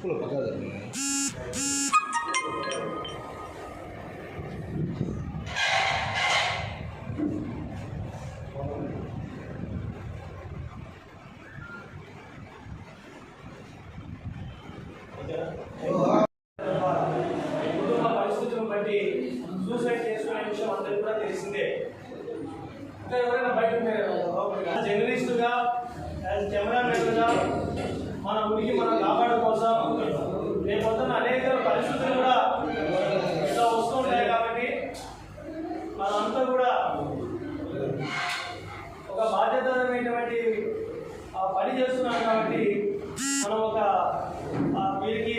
Pulau Pagar. కుటుంబ పరిస్థితులను బట్టి సూసైడ్ చేసుకునే విషయం అందరికీ కూడా తెలిసిందే. ఇంకా ఎవరైనా బయట జర్నలిస్టుగా కెమెరామెన్గా మన ఉనికి మనం కాపాడడం కోసం రేపొద్దున అనేక పరిస్థితులు కూడా ఇలా వస్తూ ఉంటాయి. కాబట్టి మనమంతా కూడా ఒక బాధ్యతమైనటువంటి పని చేస్తున్నాం. కాబట్టి మనం ఒక వీరికి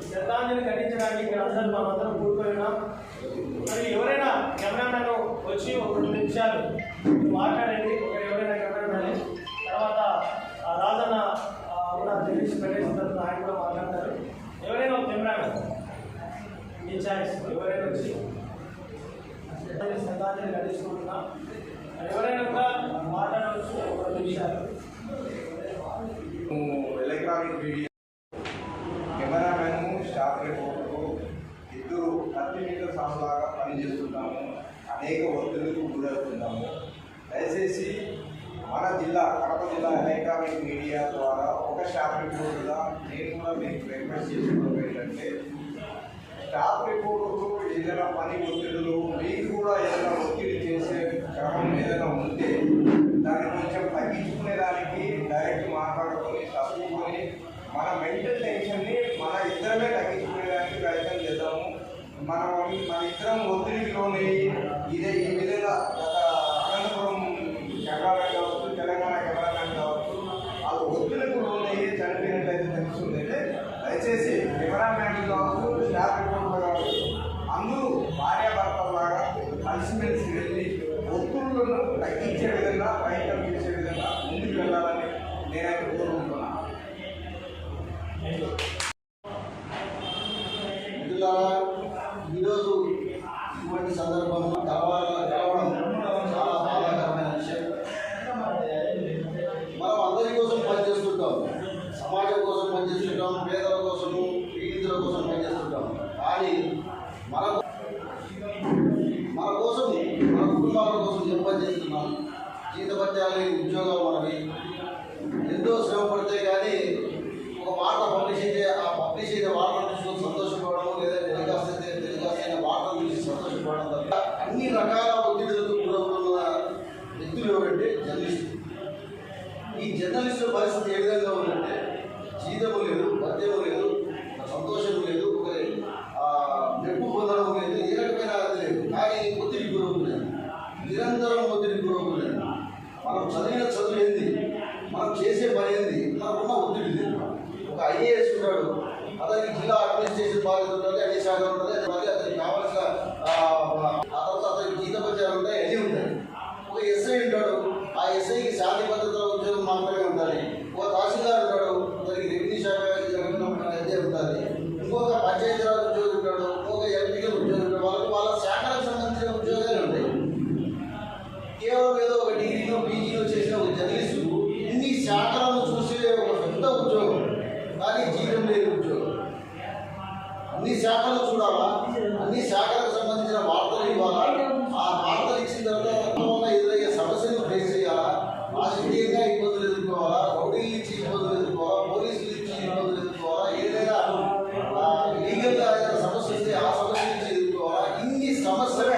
శ్రద్ధాంజలి ఘటించడానికి ఇక్కడ మనందరం కూడుకొని ఉన్నాం. మరి ఎవరైనా కెమెరామెన్ వచ్చి ఒక 2 నిమిషాలు మాట్లాడండి. ఎవరైనా కెమెరామెన్ తర్వాత రాజన్న కూడా తెలిసి పెట్టేసిన తర్వాత ఆయన కూడా మాట్లాడతారు. ఎవరైనా ఒక కెమెరామెన్ మీ ఛాయిస్, ఎవరైనా వచ్చి శ్రద్ధాంజలి ఘటించుకుంటున్నాం. ఎవరైనా కూడా మాట్లాడవచ్చు ఒక 2 నిమిషాలు. Electronic media cameraman, staff reporter ఇద్దరు 10 మీటర్ సాంలాగా పనిచేస్తున్నాము. అనేక ఒత్తిళ్లకు గురవుతున్నాము. దయచేసి మన జిల్లా కడప జిల్లా ఎలక్ట్రానిక్ మీడియా ద్వారా ఒక స్టాఫ్ రిపోర్టుగా నేను కూడా మీకు రిక్వెస్ట్ చేసుకోవడం ఏంటంటే, స్టాఫ్ రిపోర్టర్లు ఏదైనా పని ఒత్తిడులు మీకు కూడా ఏదైనా ఒత్తిడి చేసే క్రమం ఏదైనా ఉంటే దాన్ని కొంచెం తగ్గించుకునేదానికి డైరెక్ట్ మాట్లాడుకొని చదువుకొని మన మెంటల్ టెన్షన్ని మన ఇద్దరమే తగ్గించుకునేదానికి ప్రయత్నం చేద్దాము. మన ఇద్దరం ఒత్తిడికి లోనయ్యి ఈ విధంగా గత అనంతపురం కెమెరామెన్ కావచ్చు, తెలంగాణ కెమెరామెన్ కావచ్చు, వాళ్ళు ఒత్తిడికి లోనయ్యి చనిపోయినట్లయితే తెలుస్తుందంటే దయచేసి కెమెరామెన్ కావచ్చు, స్టాఫ్ రిపోర్టర్ కావచ్చు అందరూ భార్యాభర్తలాగా కలిసిమెలిసి వెళ్ళి ఒత్తిళ్లను తగ్గించే విధంగా ప్రయత్నం చేసే విధంగా ముందుకు వెళ్ళాలని నేనైతే కోరుకుంటున్నాను. ఈరోజు ఇటువంటి సందర్భంలో కలవడం చాలా బాధాకరమైన విషయం. మనం అందరి కోసం పనిచేస్తుంటాం, సమాజం కోసం పనిచేస్తుంటాం, పేదల కోసము, పీడితుల కోసం పనిచేస్తుంటాం. కానీ మన కోసం, మన కుటుంబాల కోసం ఏం పనిచేస్తున్నాం? జీతభత్యాలు, ఉద్యోగాలు మనవి ఎంతో శ్రమ పడితే కానీ ఒక వార్త పబ్లిష్ అయితే ఆ పబ్లిష్ అయిన వార్తను చూసుకొని సంతోషపడడం, లేదా టెలికాస్ట్ అయిన వార్తను చూసి సంతోషపడడం తప్ప అన్ని రకాల ఒత్తిడులకు గురవుతున్న వ్యక్తులు ఎవరంటే జర్నలిస్టు. ఈ జర్నలిస్టుల పరిస్థితి ఏ విధంగా ఉందంటే, జీతము లేదు, భత్యము లేదు, సంతోషం లేదు, ఒక మెప్పు పొందడం లేదు, ఏ రకమైన లేదు. కానీ ఒత్తిడికి గురవుతున్నాయి, నిరంతరం ఒత్తిడికి గురవుతున్నాయి. మనం చదివిన చదువు ఏంది, మనం చేసే పని ఏంది, మనకున్న ఒత్తిడి లేదు. ఒక ఐఏఎస్ ఉంటాడు, అతనికి జిల్లా అడ్మినిస్ట్రేషన్ బాధ్యత ఉంటుంది, అన్ని శాఖలు ఉంటుంది, అతనికి కావాల్సిన ఆ తర్వాత అతనికి జీతభత్యాలు ఉంటాయి, అన్నీ ఉంటాయి. ఒక ఎస్ఐ ఉంటాడు, ఆ ఎస్ఐకి శాంతి భద్రతల ఉద్యోగం మాత్రమే ఉండాలి. ఒక తహసీల్దార్ ఉంటాడు, అతనికి రెవెన్యూ శాఖ అయితే ఉంటుంది. ఇంకొక పంచాయతీరాజ్ ఉద్యోగం ఉంటాడు, ఇంకొక ఎలక్ట్రికల్ ఉద్యోగం ఉంటాడు. వాళ్ళ శాఖలకు సంబంధించిన ఉద్యోగాలు ఉంటాయి. కేవలం ఏదో ఒక డిగ్రీలో పీజీలో చేసిన ఒక జర్నలిస్టు ఇన్ని శాఖలను చూసే ఒక పెద్ద ఉద్యోగం, కానీ జీతం లేదు ఉద్యోగం. అన్ని శాఖలు చూడాలా, అన్ని శాఖలకు సంబంధించిన వార్తలు ఇవ్వాలా, ఆ వార్తలు ఇచ్చిన తర్వాత ఎదురయ్యే సమస్యలను ఫేస్ చేయాలా, రాజకీయంగా ఇబ్బందులు ఎదుర్కోవాలా, రౌడీల నుంచి ఇబ్బందులు ఎదుర్కోవాలా, పోలీసుల నుంచి ఇబ్బందులు ఎదుర్కోవాలా, ఏదైనా లీగల్గా ఏదైనా సమస్య వస్తే ఆ సమస్య నుంచి ఎదుర్కోవాలా. ఇన్ని సమస్యలు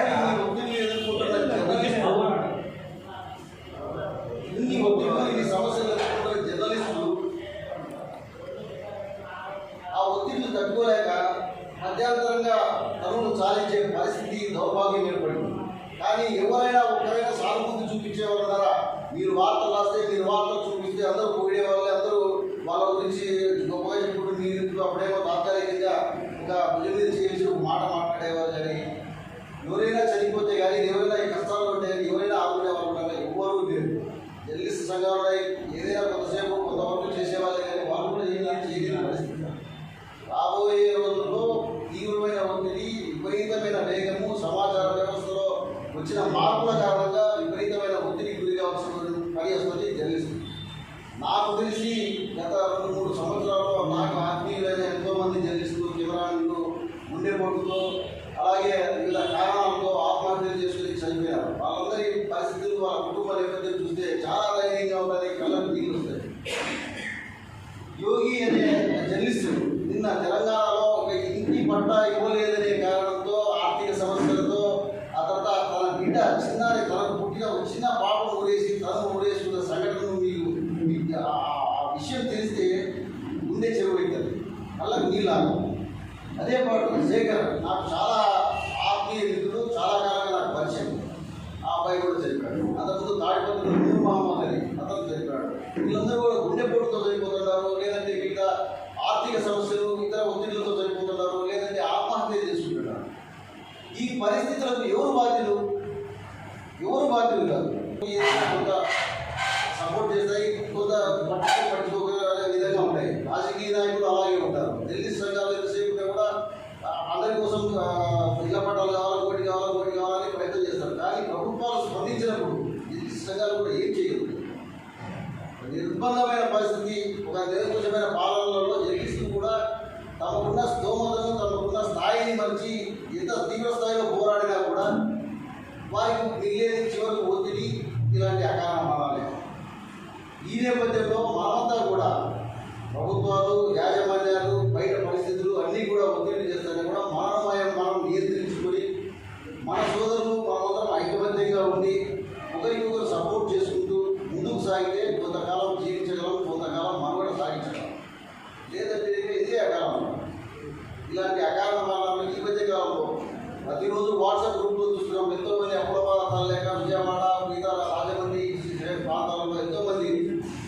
ఒత్తిడిని ఎదుర్కొంటున్న జర్నలిస్టు, ఇన్ని ఒత్తిడిలో ఇన్ని సమస్యలు ఎదుర్కొంటున్న జర్నలిస్టులు ఆ ఒత్తిడిని తట్టుకోలేక మధ్యాంతరంగా తనను చాలించే పరిస్థితి, దౌర్భాగ్యం ఏర్పడింది. కానీ ఎవరైనా ఒక్కరైనా సానుభూతి చూపించే వాళ్ళ ద్వారా మీరు వార్తలు రాస్తే, మీరు వార్తలు చూపిస్తే అందరూ పొగిడే వాళ్ళే, అందరూ వాళ్ళ గురించి గొప్పగా చెప్పుకుంటూ మీరు అప్పుడేమో తాత్కాలికంగా ఒక భుజం మీద చేసి ఒక మాట మాట్లాడేవారు. కానీ ఎవరైనా చనిపోతే కానీ, ఎవరైనా ఈ కష్టాలు ఉంటే ఎవరైనా ఆదుకునే వాళ్ళు ఉన్నారు, ఎవ్వరూ లేరు. జర్నలిస్ట్ సంఘాలు ఏదైనా కొంతసేపు కొంతవరకు చేసేవాళ్ళే, కానీ వాళ్ళు కూడా చేయలేని పరిస్థితి. రాబోయే రోజుల్లో తీవ్రమైన ఒత్తిడి, విపరీతమైన వేగము, సమాచార వ్యవస్థలో వచ్చిన మార్పుల కారణంగా విపరీతమైన ఒత్తిడికి గురి కావాల్సిన పని వస్తుంది జర్నలిస్ట్. నాకు తెలిసి గత 2-3 సంవత్సరాల్లో నాకు ఆత్మీయులైన ఎంతోమంది అలాగే వివిధ కారణాలతో ఆత్మహత్యలు చేసుకుని చనిపోయారు. వాళ్ళందరి పరిస్థితులు వాళ్ళ కుటుంబ నేపథ్యం చూస్తే చాలా దయనీయంగా ఉంటుంది, కళ్ళకు నీళ్ళు వస్తాయి. యోగి అనే జర్నలిస్టు నిన్న తెలంగాణలో ఒక ఇంటి పట్టా ఇవ్వలేదనే కారణంతో ఆర్థిక సమస్యలతో ఆ తర్వాత తన బిడ్డ చిన్నారి తనకు పుట్టిన ఒక చిన్న పాపను ఊరేసి తనను ఊరేసుకున్న సంఘటనను మీకు ఆ విషయం తెలిస్తే ముందే చెరువైతుంది, కళ్ళకు నీళ్ళు. అదే పాటు శేఖర్ నాకు చాలా ఆత్మీయ మిత్రుడు, చాలా కాలంగా నాకు పరిచయం. ఆ అబ్బాయి కూడా చనిపోయాడు. అంతకుముందు తాడిపత్రిలో నూరు మహమ్మద్ అని అతను చనిపోయాడు. వీళ్ళందరూ కూడా గుండెపోటుతో చనిపోతున్నారు, లేదంటే మిగతా ఆర్థిక సమస్యలు ఇతర ఒత్తిళ్లతో చనిపోతున్నారు, లేదంటే ఆత్మహత్య చేసుకుంటున్నారు. ఈ పరిస్థితులకు ఎవరు బాధ్యులు? ఎవరు బాధ్యులు కాదు. కొంత సపోర్ట్ చేస్తాయి, కొంత పట్టించుకోగల విధంగా ఉంటాయి. రాజకీయ నాయకులు అలాగే ఉంటారు. ఢిల్లీ సంఘాలు ఎంతసేపు కూడా అందరి కోసం ఇళ్ల పట్టాలు కావాలి, కోటి కావాలని ప్రయత్నం చేస్తారు. కానీ ప్రభుత్వాలు స్పందించినప్పుడు ఢిల్లీ సంఘాలు కూడా ఏం చేయదు. నిర్బంధమైన పరిస్థితి, ఒక నిరంకుశమైన పాలనలో జర్నలిస్టు కూడా తమకున్న స్తోమతను, తమకున్న స్థాయిని మరిచి ఎంత తీవ్ర స్థాయిలో పోరాడినా కూడా వారికి మిగిలేని చివరికి ఒత్తిడి, ఇలాంటి అకారణ మరణాలే. ఈ నేపథ్యంలో మనమంతా కూడా ప్రభుత్వాలు, యాజమాన్యాలు, బయట పరిస్థితులు అన్నీ కూడా ఒత్తిడి చేస్తానే కూడా మనం నియంత్రించుకొని మన సోదరులు మనమందరం ఐకమత్యంగా ఉండి ఒకరికొకరు సపోర్ట్ చేసుకుంటూ ముందుకు సాగితే కొంతకాలం జీవించగలం, కొంతకాలం మనుగడ సాగించగలం. లేదంటే ఇదే అకాలం. ఇలాంటి అకాల మరణాలు ఈ మధ్య కాలంలో ప్రతిరోజు వాట్సాప్ గ్రూప్లో చూస్తున్నాం. ఎంతోమంది అప్పుల లేక విజయవాడ, మిగతా రాజమండ్రి ప్రాంతాలలో ఎంతోమంది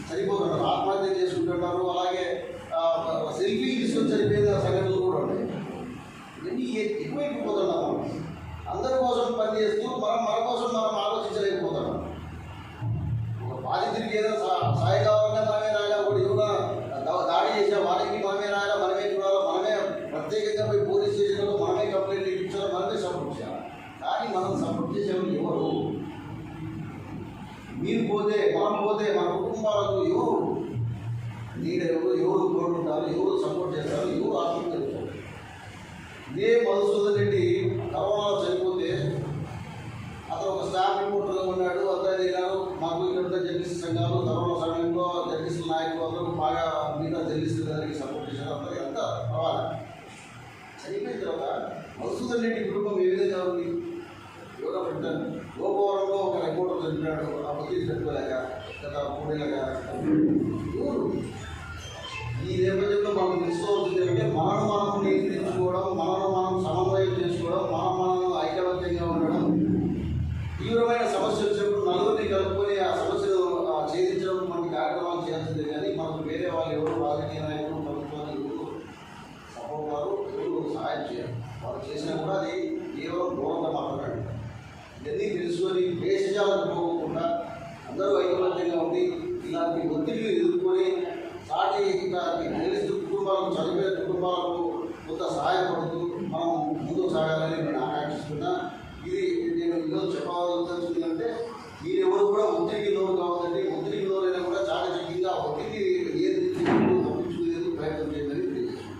చనిపోతున్నారు, ఆత్మహత్య చేసుకుంటున్నారు. అలాగే సెల్ఫీ తీసుకొని చనిపోయిన సంఘటనలు కూడా ఉన్నాయి. ఇవన్నీ ఎక్కువైపోతున్నాం. అందరి కోసం పనిచేస్తూ మన కోసం మనం ఆలోచించలేకపోతున్నాం. ఒక బాధితుడికి ఏదైనా సాయం కావాలన్నా మనమే రాయాలి, ఒకటి ఎవరైనా దాడి చేసినా వారికి మనమే రాయాలి, మనమే చూడాలి, మనమే ప్రత్యేకంగా పోయి పోలీస్ స్టేషన్లో మనమే కంప్లైంట్ ఇప్పించాలి, మనమే సపోర్ట్ చేయాలి. కానీ మనం సపోర్ట్ చేసేవాళ్ళు ఎవరు? మీరు పోతే, మనం పోతే మన కుటుంబాలకు ఎవరు ఎవరు కోరుకుంటారు, ఎవరు సపోర్ట్ చేస్తారు, ఎవరు ఆత్మహత్య చేస్తారు? ఇదే మధుసూదన్ రెడ్డి కరోనాలో చనిపోతే అతను ఒక స్టాఫ్ రిపోర్టర్గా ఉన్నాడు. అతను మాకు ఇక్కడ జర్నలిస్ట్ సంఘాలు, కరోనా సమయంలో జర్నలిస్టు నాయకులు అందరూ బాగా మిగతా జర్నలిస్టు గారికి సపోర్ట్ చేశారు. అందరూ ఎంత పర్వాలి. చనిపోయిన తర్వాత మధుసూదన్ రెడ్డి కుటుంబం ఏ విధంగా ఉంది? ఎవరో పెట్టారు. గోపవరంలో ఒక రిపోర్టర్ చనిపోయాడు, ఆ ఒత్తిడి పెట్టుకోలేక గత 3 ఏళ్ళగా. ఎవరు? ఈ నేపథ్యంలో మనం తెలుసుకోవాల్సింది ఏంటంటే మనం నియంత్రించుకోవడం, మనం సమన్వయం చేసుకోవడం, మనం ఐకమత్యంగా ఉండడం. తీవ్రమైన సమస్య వచ్చినప్పుడు నలుగురిని కలుపుకొని ఆ సమస్యను ఛేదించడం మనకి కార్యక్రమాలు చేయాల్సిందే. కానీ మనకు వేరే వాళ్ళు ఎవరు, రాజకీయ నాయకులు, ప్రభుత్వాలు ఎవరు సపోర్ట్ వారు, ఎవరు సహాయం చేయాలి. వాళ్ళు చేసినా కూడా అది కేవలం దూరంగా మాట్లాడాలి. ఇవన్నీ తెలుసుకొని దేశాలకు పోకుండా అందరూ ఐకమత్యంగా ఉండి ఇలాంటి ఒత్తిడిని ఎదుర్కొని సాటి జర్నలిస్టు కుటుంబాలకు, చనిపోయే కుటుంబాలకు కొంత సహాయపడుతూ మనం ముందుకు సాగాలని నేను ఆకాంక్షిస్తున్నా. ఇది నేను ఈరోజు చెప్పాల్సిందంటే మీరెవరు కూడా ఒత్తిడికి లోను కావాలంటే, ఒత్తిడికి లోనైనా కూడా చాకచక్యంగా ఒత్తిడి నియంత్రించుకుంటూ తప్పించుకునేందుకు ప్రయత్నం చేయాలని తెలియజేస్తున్నాను.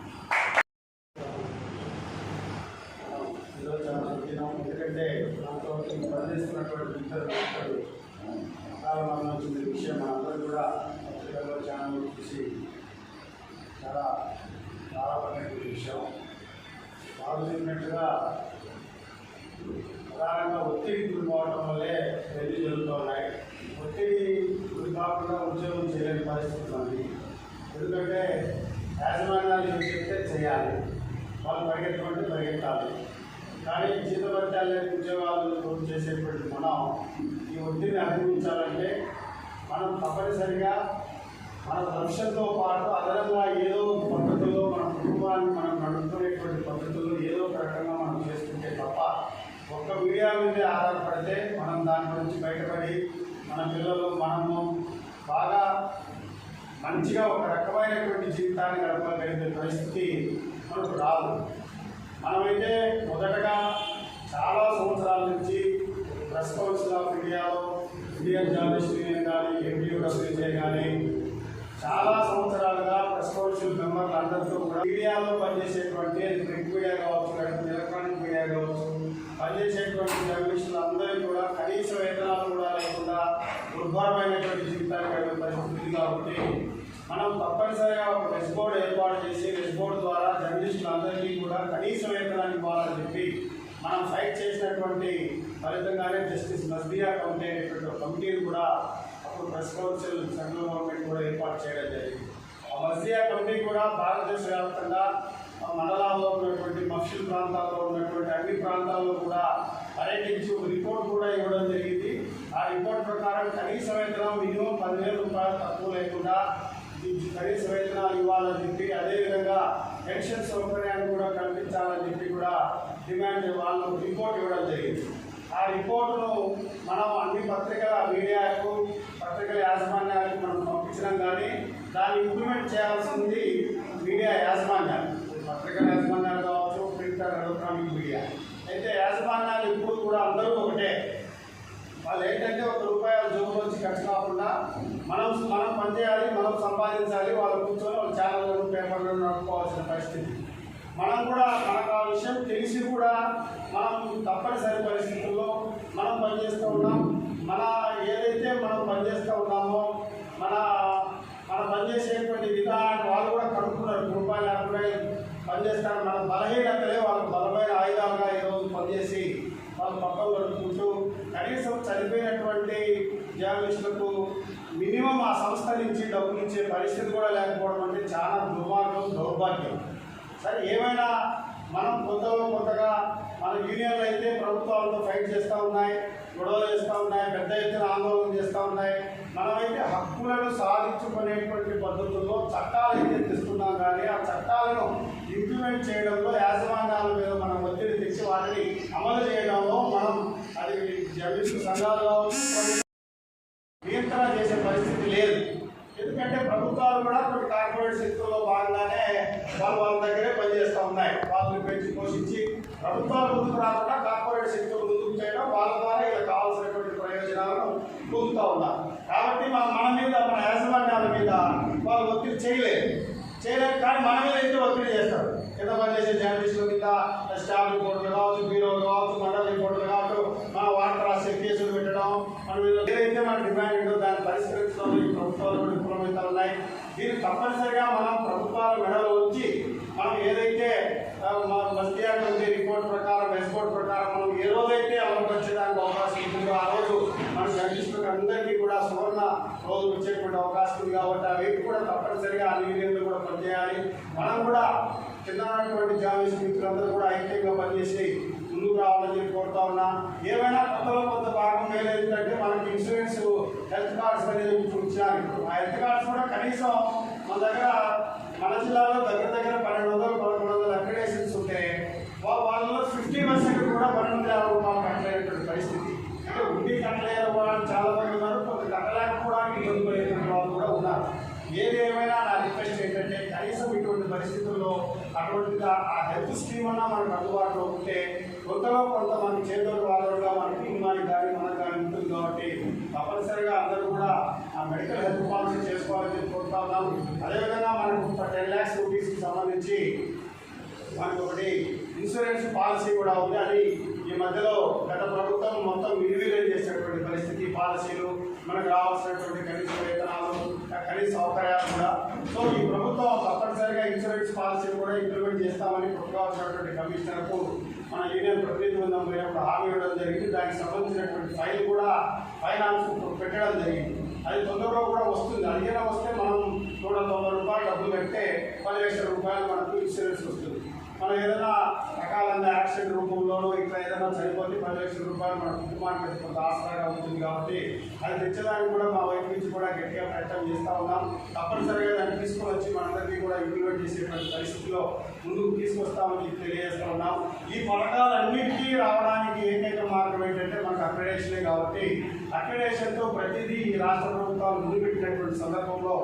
ఈరోజు చాలా చెప్తున్నాం. ఎందుకంటే నాతో పనిచేస్తున్నటువంటి ఇద్దరు చాలా మంది వచ్చింది విషయం మనందరూ కూడా పత్రికల్లో ఛానల్ చూసి చాలా బాధపడినటువంటి విషయం. వాళ్ళు చెప్పినట్టుగా ప్రధానంగా ఒత్తిడి గురి కావడం వల్లే పెళ్లి జరుగుతూ ఉన్నాయి. ఒత్తిడి గురి కాకుండా ఉద్యోగం చేయలేని పరిస్థితి ఉంది. ఎందుకంటే యాజమాన్యాలు ఏం చెప్తే చేయాలి, వాళ్ళు పరిగెత్తాలి. కానీ జీతభత్యాలు లేని ఉద్యోగాలు చేసేటువంటి మనం ఈ ఒత్తిడిని అధిగమించాలంటే మనం తప్పనిసరిగా మన లక్ష్యంతో పాటు అదనంగా ఏదో పద్ధతుల్లో మన కుటుంబాన్ని మనం నడుపుకునేటువంటి పద్ధతుల్లో ఏదో ఒక రకంగా మనం చేసుకుంటే తప్ప ఒక్క మీడియా మీదే ఆధారపడితే మనం దాని గురించి బయటపడి మన పిల్లలు మనము బాగా మంచిగా ఒక రకమైనటువంటి జీవితాన్ని గడపగలిగే పరిస్థితి మనకు రాదు. మనమైతే మొదటగా చాలా సంవత్సరాల నుంచి ప్రెస్ కౌన్సిల్ ఆఫ్ ఇండియాలో ఇండియన్ జర్నలిస్ట్ యూనియన్ కానీ, ఎంపీయూడబ్ల్యూజే కానీ చాలా సంవత్సరాలుగా ప్రెస్ కౌన్సిల్ మెంబర్లు అందరితో కూడా మీడియాలో పనిచేసేటువంటి ప్రింట్ మీడియా కావచ్చు, ఎలక్ట్రానిక్ మీడియా కావచ్చు, మనం తప్పనిసరిగా ఒక వెస్ బోర్డు ఏర్పాటు చేసి వెస్ బోర్డు ద్వారా జర్నలిస్టులందరికీ కూడా కనీస వేతనాన్ని ఇవ్వాలని చెప్పి మనం ఫైట్ చేసినటువంటి ఫలితంగానే జస్టిస్ మస్దియా కమిటీ అనేటువంటి ఒక కమిటీని కూడా అప్పుడు ప్రెస్ కౌన్సిల్ సెంట్రల్ గవర్నమెంట్ కూడా ఏర్పాటు చేయడం జరిగింది. ఆ మస్దియా కమిటీ కూడా భారతదేశ వ్యాప్తంగా మండలాల్లో ఉన్నటువంటి మఫ్షిల్ ప్రాంతాల్లో ఉన్నటువంటి అన్ని ప్రాంతాల్లో కూడా పర్యటించి ఒక రిపోర్ట్ కూడా ఇవ్వడం జరిగింది. ఆ రిపోర్ట్ ప్రకారం కనీస వేతనం మినిమం 10,000 రూపాయలు తక్కువ లేకుండా కనీస వేతనాలు ఇవ్వాలని చెప్పి, అదేవిధంగా పెన్షన్ సౌకర్యాన్ని కూడా కల్పించాలని చెప్పి కూడా డిమాండ్ వాళ్ళు రిపోర్ట్ ఇవ్వడం జరిగింది. ఆ రిపోర్టును మనం అన్ని పత్రికల మీడియాకు పత్రికల యాజమాన్యాలకు మనం పంపించడం కానీ దాన్ని ఇంప్లిమెంట్ చేయాల్సింది మీడియా యాజమాన్యాలు, పత్రికల యాజమాన్యాలు కావచ్చు, ప్రింటర్ ఎలక్ట్రానిక్ మీడియా. అయితే యాజమాన్యాలు ఇప్పుడు కూడా అందరూ ఒకటే. వాళ్ళు ఏంటంటే ₹1 జోబులోంచి ఖర్చు కాకుండా మనం పనిచేయాలి, మనం సంపాదించాలి, వాళ్ళు కూర్చొని వాళ్ళ ఛానళ్ళను పేపర్లను నడుపుకోవాల్సిన పరిస్థితి. మనం కూడా మనకు ఆ విషయం తెలిసి కూడా మనం తప్పనిసరి పరిస్థితుల్లో మనం పనిచేస్తూ ఉన్నాం. ఏదైతే మనం పనిచేస్తూ ఉన్నామో మన పనిచేసేటువంటి విధానాన్ని వాళ్ళు కూడా కనుక్కున్నారు. రూపాయలు లేకుండా పనిచేస్తారు. మన బలహీనతలే వాళ్ళకు బలమైన ఆయుధాలుగా ఈరోజు పనిచేసి వాళ్ళు పక్కన గడుపుకుంటూ కనీసం చనిపోయినటువంటి జర్నలిస్టులకు మినిమం ఆ సంస్థ నుంచి డబ్బులు ఇచ్చే పరిస్థితి కూడా లేకపోవడం అంటే చాలా దుర్మార్గం, దౌర్భాగ్యం. సరే, ఏమైనా మనం కొంతగా మన యూనియన్లు అయితే ప్రభుత్వాలతో ఫైట్ చేస్తూ ఉన్నాయి, గొడవలు చేస్తూ ఉన్నాయి, పెద్ద ఎత్తున ఆందోళన చేస్తూ ఉన్నాయి. మనమైతే హక్కులను సాధించుకునేటువంటి పద్ధతుల్లో చట్టాలు అయితే తెస్తున్నాం, కానీ ఆ చట్టాలను ఇంప్లిమెంట్ చేయడంలో యాజమాన్యాల మీద మనం ఒత్తిడి తెచ్చి వాటిని అమలు చేయడంలో మనం అది జర్నలిస్టు సంఘాలు కావచ్చు నియంత్రణ చేసే పరిస్థితి లేదు. ఎందుకంటే ప్రభుత్వాలు కూడా కొన్ని కార్పొరేట్ శక్తుల్లో భాగంగానే వాళ్ళ దగ్గరే పనిచేస్తూ ఉన్నాయి. వాళ్ళని పెంచి పోషించి ప్రభుత్వాలు ముందుకు రాకుండా కార్పొరేట్ శక్తులు ముందుకు చేయడం, వాళ్ళ ద్వారా ఇలా కావాల్సినటువంటి ప్రయోజనాలను పొందుతూ ఉన్నారు. కాబట్టి మన మీద, మన యాజమాన్యాల మీద వాళ్ళు ఒత్తిడి చేయలేదు. కానీ మన మీద అయితే ఒత్తిడి చేస్తారు. కింద పనిచేసే జర్నలిస్టుల మీద స్టాఫ్ రిపోర్టులు కావచ్చు, బ్యూరోలు కావచ్చు, మండల రిపోర్టులు కావచ్చు, మన వార్త రాసే కేసులు పెట్టడం, మన మీద ఏదైతే మన డిమాండ్ ఉందో దాన్ని పరిష్కరించడం ఈ ప్రభుత్వాలు విఫలమవుతా ఉన్నాయి. దీన్ని తప్పనిసరిగా మనం ప్రభుత్వాల మెడలో ఉంచి మనం ఏదైతే మస్దియా కమిటీ రిపోర్ట్ ప్రకారం, ఎక్స్పోర్ట్ ప్రకారం మనం ఏ రోజైతే అమలుపరిచేదానికి అవకాశం ఉంటుందో ఆ రోజు మన జర్నలిస్టులకు అందరికీ కూడా సువర్ణ రోజు వచ్చేటువంటి అవకాశం ఉంది. కాబట్టి అవి కూడా తప్పనిసరిగా అన్ని యూనియన్లు కూడా పనిచేయాలి. మనం కూడా కింద ఉన్నటువంటి జర్నలిస్ట్ మిత్రులందరూ కూడా ఐక్యంగా పనిచేసి ముందుకు రావాలని చెప్పి కోరుతా ఉన్నా. ఏమైనా కొంత భాగం మేలు ఏంటంటే మనకి ఇన్సూరెన్స్ హెల్త్ కార్డ్స్ అనేది ఇచ్చారు. ఆ హెల్త్ కార్డ్స్ కూడా కనీసం మన జిల్లాలో దగ్గర 1,200-1,300 అక్రిడేషన్స్ ఉంటే వాళ్ళలో 50% కూడా ₹1,250 కట్టలేనటువంటి పరిస్థితి. అంటే ఉండి కట్టలేని వాళ్ళు చాలా మంది ఉన్నారు, కొంత కట్టలేకపోవడానికి ఇబ్బంది పడేటువంటి వాళ్ళు కూడా ఉన్నారు. ఏది ఏమైనా నా రిక్వెస్ట్ ఏంటంటే కనీసం ఇటువంటి పరిస్థితుల్లో అటువంటి ఆ హెల్త్ స్కీమ్ అన్నా మనకు అందుబాటులో ఉంటే కొంతమంది చేతులు వాదనగా మన కుటుంబానికి కానీ మనకు కానీ ఉంటుంది. కాబట్టి తప్పనిసరిగా అందరూ కూడా ఆ మెడికల్ హెల్త్ పాలసీ చేసుకోవాలని కోరుతా ఉన్నాం. అదేవిధంగా మనకు 10 lakhs రూపీస్కి సంబంధించి మనకు ఒకటి ఇన్సూరెన్స్ పాలసీ కూడా ఉంది. అది ఈ మధ్యలో గత ప్రభుత్వం మొత్తం నిర్వీర్యం చేసేటువంటి పరిస్థితి. పాలసీలు మనకు రావాల్సినటువంటి కనీస వేతనాలు, కనీస సౌకర్యాలు కూడా. సో ఈ ప్రభుత్వం తప్పనిసరిగా ఇన్సూరెన్స్ పాలసీని కూడా ఇంప్లిమెంట్ చేస్తామని పుట్టుకోవాల్సినటువంటి కమిషనర్కు మన యూనియన్ ప్రతినిధి బృందం పోయినప్పుడు హామీ ఇవ్వడం జరిగింది. దానికి సంబంధించినటువంటి ఫైల్ కూడా ఫైనాన్స్ పెట్టడం జరిగింది. అది తొందరగా కూడా వస్తుంది. అడిగినా వస్తే మనం ₹190 డబ్బులు పెడితే ₹10,00,000 మనకు ఇన్సూరెన్స్ వస్తుంది. మనం ఏదైనా రకాలైన యాక్సిడెంట్ రూపంలోనూ ఇట్లా ఏదైనా చనిపోతే ₹10,00,000 మన కుటుంబానికి కొంత ఆసరాగా ఉంటుంది. కాబట్టి అది తెచ్చడానికి కూడా మా వైపు నుంచి కూడా గట్టిగా ప్రయత్నం చేస్తూ ఉన్నాం. తప్పనిసరిగా దాన్ని తీసుకొని వచ్చి మనందరికీ కూడా ఇంప్లిమెంట్ చేసేటువంటి పరిస్థితిలో ముందుకు తీసుకొస్తామని తెలియజేస్తూ ఉన్నాం. ఈ పథకాలన్నిటికీ రావడానికి ఏకైక మార్గం ఏంటంటే మనకు అక్రిడేషనే. కాబట్టి అక్రిడేషన్తో ప్రతిదీ ఈ రాష్ట్ర ప్రభుత్వాలు ముందు పెట్టినటువంటి సందర్భంలో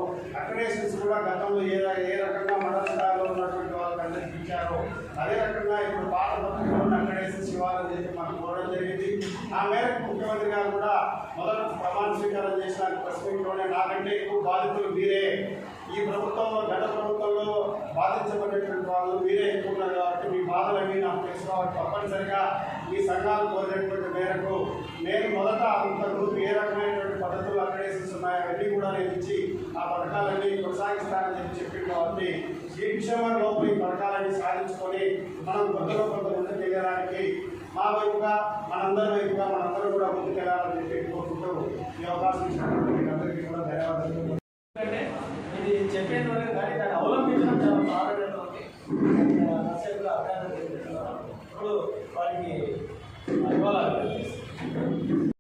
అక్రిడేషన్స్ కూడా గతంలో ఏ రకంగా మండల స్థాయిలో ఉన్నటువంటి వాళ్ళకి అందరికీ ఇచ్చారో అదే రకంగా ఇప్పుడు పాత పత్రికలను అక్రిడేషన్స్ ఇవ్వాలని చెప్పి మనం కోరడం జరిగింది. ఆ మేరకు ముఖ్యమంత్రి గారు కూడా మొదట ప్రమాణ స్వీకారం చేసిన ప్రెస్ మీట్లోనే నాకంటే ఎక్కువ బాధితులు మీరే, ఈ ప్రభుత్వంలో గత ప్రభుత్వంలో బాధించబడేటువంటి వాళ్ళు మీరే ఎక్కువ ఉన్నారు. కాబట్టి మీ బాధలన్నీ నాకు తెలుసు. కాబట్టి తప్పనిసరిగా మీ సంఘాలు కోరినటువంటి మేరకు నేను మొదట అంతకుముందు ఏ రకమైనటువంటి పద్ధతులు అక్రిడేషన్స్ ఉన్నాయో అవన్నీ కూడా నేను ఇచ్చి ఆ పథకాలన్నీ కొనసాగిస్తానని చెప్పింది కాబట్టి ఈ డిసెంబర్ లోపల ఈ పథకాలన్నీ సాధించుకొని మనం కొంతలో కొంత ముందుకు వెళ్ళడానికి మా వైపుగా మనందరం కూడా ముందుకెళ్ళాలని చెప్పి కోరుకుంటూ ఈ అవకాశం ఇచ్చినటువంటి అందరికీ కూడా ధన్యవాదాలు. ఎందుకంటే ఇది చెప్పేది వరకు కానీ దాన్ని అవలంబించడం చాలా ప్రారంభమైనటువంటి నర్సరీలో అభ్యాసం చేస్తున్నారు. ఇప్పుడు వారికి ఇవ్వాలి.